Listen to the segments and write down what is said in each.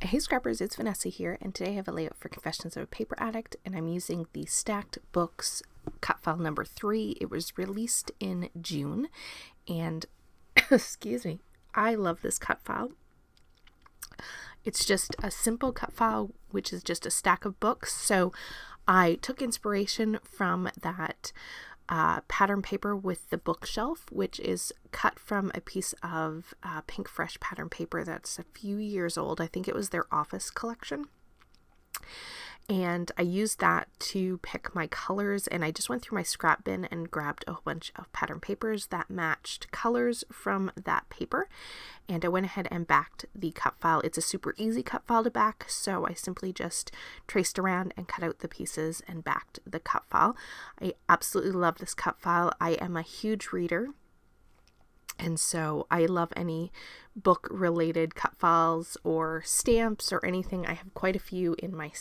Hey Scrappers, it's Vanessa here, and today I have a layout for Confessions of a Paper Addict, and I'm using the Stacked Books cut file number 3. It was released in June, and excuse me, I love this cut file. It's just a simple cut file, which is just a stack of books. So I took inspiration from that pattern paper with the bookshelf, which is cut from a piece of Pink Fresh pattern paper that's a few years old. I think it was their Office collection. And I used that to pick my colors, and I just went through my scrap bin and grabbed a whole bunch of pattern papers that matched colors from that paper. And I went ahead and backed the cut file. It's a super easy cut file to back, so I simply just traced around and cut out the pieces and backed the cut file. I absolutely love this cut file. I am a huge reader, and so I love any book related cut files or stamps or anything. I have quite a few in my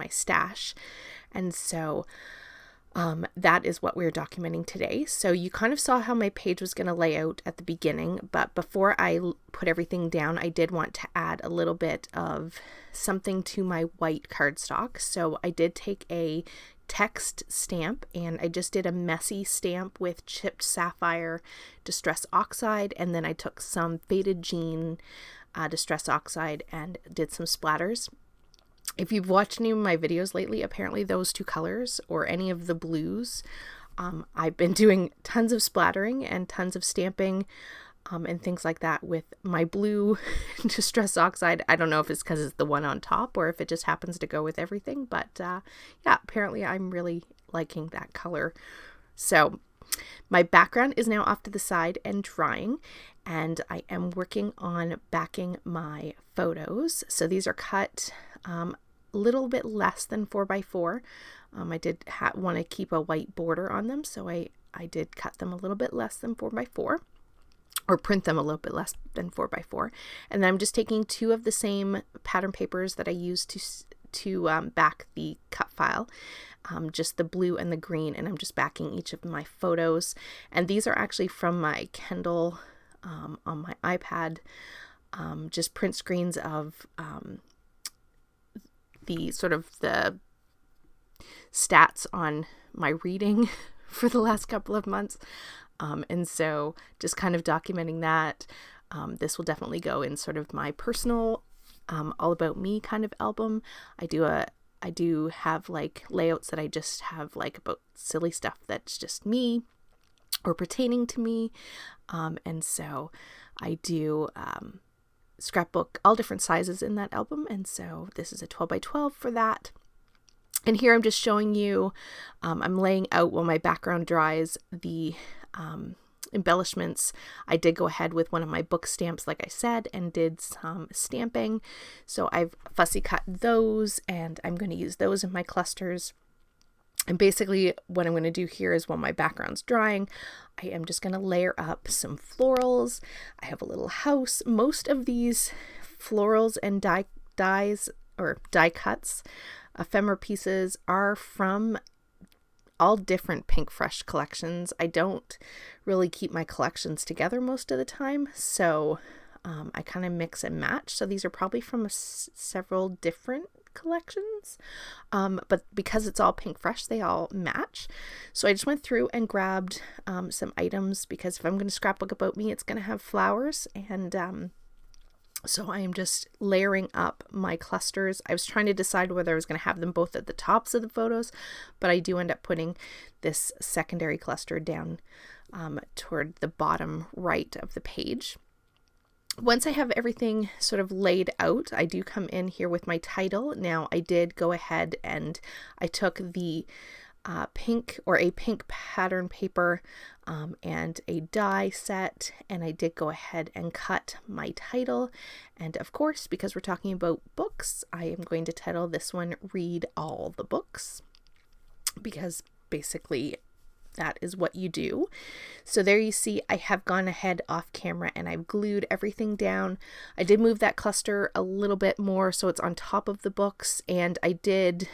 stash, and so that is what we're documenting today. So you kind of saw how my page was going to lay out at the beginning, but before I put everything down, I did want to add a little bit of something to my white cardstock. So I did take a text stamp, and I just did a messy stamp with chipped sapphire distress oxide, and then I took some faded jean distress oxide and did some splatters. If you've watched any of my videos lately, apparently those two colors or any of the blues, I've been doing tons of splattering and tons of stamping and things like that with my blue distress oxide. I don't know if it's because it's the one on top or if it just happens to go with everything, but yeah, apparently I'm really liking that color. So my background is now off to the side and drying, and I am working on backing my photos. So these are cut a little bit less than 4x4. I did want to keep a white border on them, so I did cut them a little bit less than 4x4, or print them a little bit less than 4x4. And then I'm just taking two of the same pattern papers that I used to back the cut file, just the blue and the green, and I'm just backing each of my photos. And these are actually from my Kindle on my iPad, just print screens of the sort of the stats on my reading for the last couple of months. And so just kind of documenting that. This will definitely go in sort of my personal all about me kind of album. I do have like layouts that I just have like about silly stuff that's just me or pertaining to me. And so I do scrapbook all different sizes in that album, and so this is a 12x12 for that. And here I'm just showing you, I'm laying out while my background dries the embellishments. I did go ahead with one of my book stamps, like I said, and did some stamping. So I've fussy cut those, and I'm going to use those in my clusters. And basically what I'm going to do here is while my background's drying, I am just going to layer up some florals. I have a little house. Most of these florals and die cuts, ephemera pieces, are from all different Pink Fresh collections. I don't really keep my collections together most of the time, so I kind of mix and match. So these are probably from several different collections, but because it's all Pink Fresh, they all match. So I just went through and grabbed some items, because if I'm going to scrapbook about me, it's going to have flowers, and so I am just layering up my clusters. I was trying to decide whether I was going to have them both at the tops of the photos, but I do end up putting this secondary cluster down toward the bottom right of the page. Once I have everything sort of laid out, I do come in here with my title. Now I did go ahead and I took the a pink pattern paper and a die set, and I did go ahead and cut my title. And of course, because we're talking about books, I am going to title this one Read All the Books, because basically that is what you do. So there you see, I have gone ahead off camera and I've glued everything down. I did move that cluster a little bit more so it's on top of the books, and I did,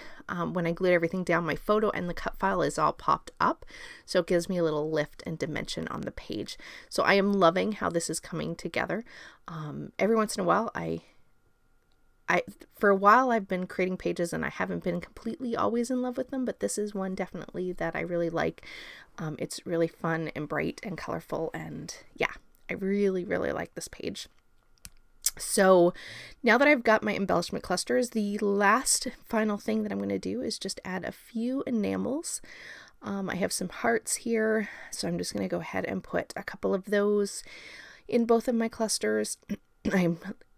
when I glued everything down, my photo and the cut file is all popped up, so it gives me a little lift and dimension on the page. So I am loving how this is coming together. Every once in a while I for a while I've been creating pages and I haven't been completely always in love with them, but this is one definitely that I really like. It's really fun and bright and colorful, and yeah, I really, really like this page. So now that I've got my embellishment clusters, the last final thing that I'm going to do is just add a few enamels. I have some hearts here, so I'm just going to go ahead and put a couple of those in both of my clusters.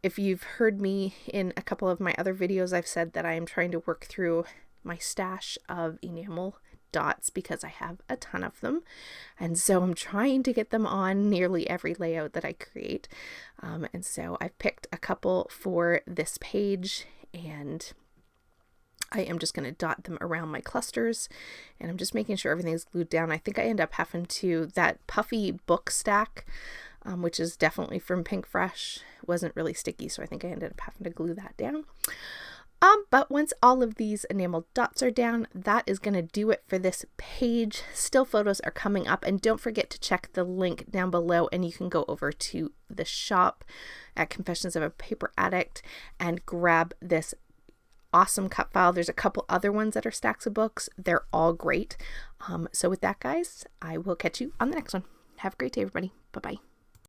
If you've heard me in a couple of my other videos, I've said that I am trying to work through my stash of enamel dots because I have a ton of them, and so I'm trying to get them on nearly every layout that I create. And so I've picked a couple for this page, and I am just going to dot them around my clusters, and I'm just making sure everything's glued down. I think I end up having to, that puffy book stack, which is definitely from Pink Fresh, wasn't really sticky, so I think I ended up having to glue that down. But once all of these enamel dots are down, that is going to do it for this page. Still photos are coming up, and don't forget to check the link down below, and you can go over to the shop at Confessions of a Paper Addict and grab this awesome cut file. There's a couple other ones that are stacks of books. They're all great. So with that, guys, I will catch you on the next one. Have a great day, everybody. Bye-bye.